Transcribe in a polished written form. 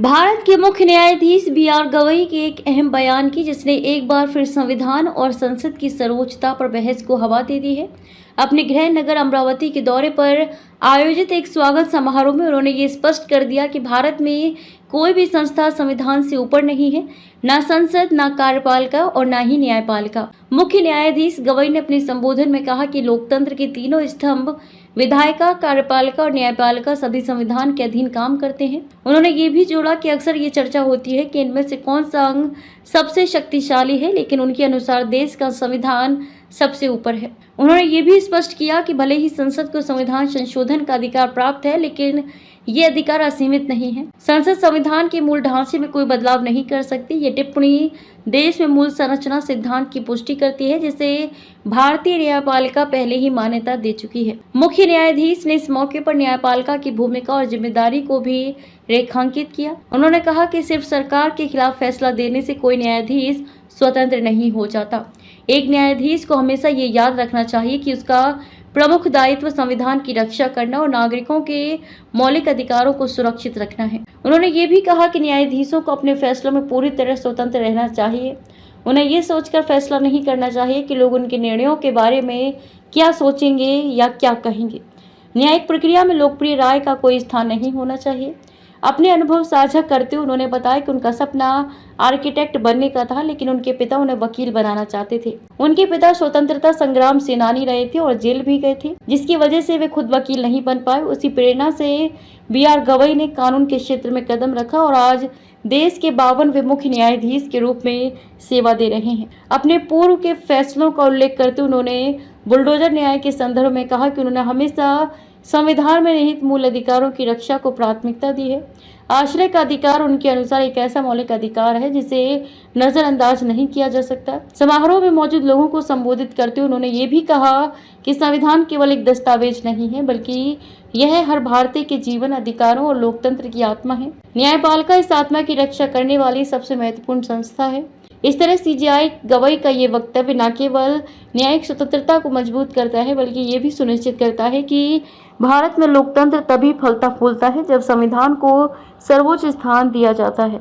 भारत के मुख्य न्यायाधीश बी.आर. गवई के एक अहम बयान की जिसने एक बार फिर संविधान और संसद की सर्वोच्चता पर बहस को हवा दे दी है। अपने गृह नगर अमरावती के दौरे पर आयोजित एक स्वागत समारोह में उन्होंने ये स्पष्ट कर दिया कि भारत में कोई भी संस्था संविधान से ऊपर नहीं है, ना संसद, ना कार्यपालिका और ना ही न्यायपालिका। मुख्य न्यायाधीश गवई ने अपने संबोधन में कहा कि लोकतंत्र के तीनों स्तंभ विधायिका, कार्यपालिका और न्यायपालिका सभी संविधान के अधीन काम करते हैं। उन्होंने ये भी जोड़ा कि अक्सर ये चर्चा होती है कि इनमें से कौन सा अंग सबसे शक्तिशाली है, लेकिन उनके अनुसार देश का संविधान सबसे ऊपर है। उन्होंने ये भी स्पष्ट किया कि भले ही संसद को संविधान संशोधन का अधिकार प्राप्त है, लेकिन ये अधिकार असीमित नहीं है। संसद संविधान के मूल ढांचे में कोई बदलाव नहीं कर सकती। ये टिप्पणी देश में मूल संरचना सिद्धांत की पुष्टि करती है, जिसे भारतीय न्यायपालिका पहले ही मान्यता दे चुकी है। मुख्य न्यायाधीश ने इस मौके पर न्यायपालिका की भूमिका और जिम्मेदारी को भी रेखांकित किया। उन्होंने कहा कि सिर्फ सरकार के खिलाफ फैसला देने से कोई न्यायाधीश स्वतंत्र नहीं हो जाता। एक न्यायाधीश को हमेशा ये याद रखना चाहिए कि उसका प्रमुख दायित्व संविधान की रक्षा करना और नागरिकों के मौलिक अधिकारों को सुरक्षित रखना है। उन्होंने ये भी कहा कि न्यायाधीशों को अपने फैसलों में पूरी तरह स्वतंत्र रहना चाहिए। उन्हें ये सोचकर फैसला नहीं करना चाहिए कि लोग उनके निर्णयों के बारे में क्या सोचेंगे या क्या कहेंगे। न्यायिक प्रक्रिया में लोकप्रिय राय का कोई स्थान नहीं होना चाहिए। अपने अनुभव साझा करते हुए उन्होंने बताया कि उनका सपना आर्किटेक्ट बनने का था, लेकिन उनके पिता उन्हें वकील बनाना चाहते थे। उनके पिता स्वतंत्रता संग्राम सेनानी रहे थे और जेल भी गए थे, जिसकी वजह से वे खुद वकील नहीं बन पाए। उसी प्रेरणा से बी.आर. गवई ने कानून के क्षेत्र में कदम रखा और आज देश के 52वें मुख्य न्यायाधीश के रूप में सेवा दे रहे हैं। अपने पूर्व के फैसलों का उल्लेख करते उन्होंने बुलडोजर न्याय के संदर्भ में कहा कि उन्होंने हमेशा संविधान में निहित मूल अधिकारों की रक्षा को प्राथमिकता दी है। आश्रय का अधिकार उनके अनुसार एक ऐसा मौलिक अधिकार है जिसे नजरअंदाज नहीं किया जा सकता। समारोह में मौजूद लोगों को संबोधित करते हुए उन्होंने ये भी कहा कि संविधान केवल एक दस्तावेज नहीं है, बल्कि यह हर भारतीय के जीवन, अधिकारों और लोकतंत्र की आत्मा है। न्यायपालिका इस आत्मा की रक्षा करने वाली सबसे महत्वपूर्ण संस्था है। इस तरह सीजेआई गवई का ये वक्तव्य न केवल न्यायिक स्वतंत्रता को मजबूत करता है, बल्कि ये भी सुनिश्चित करता है कि भारत में लोकतंत्र तभी फलता फूलता है जब संविधान को सर्वोच्च स्थान दिया जाता है।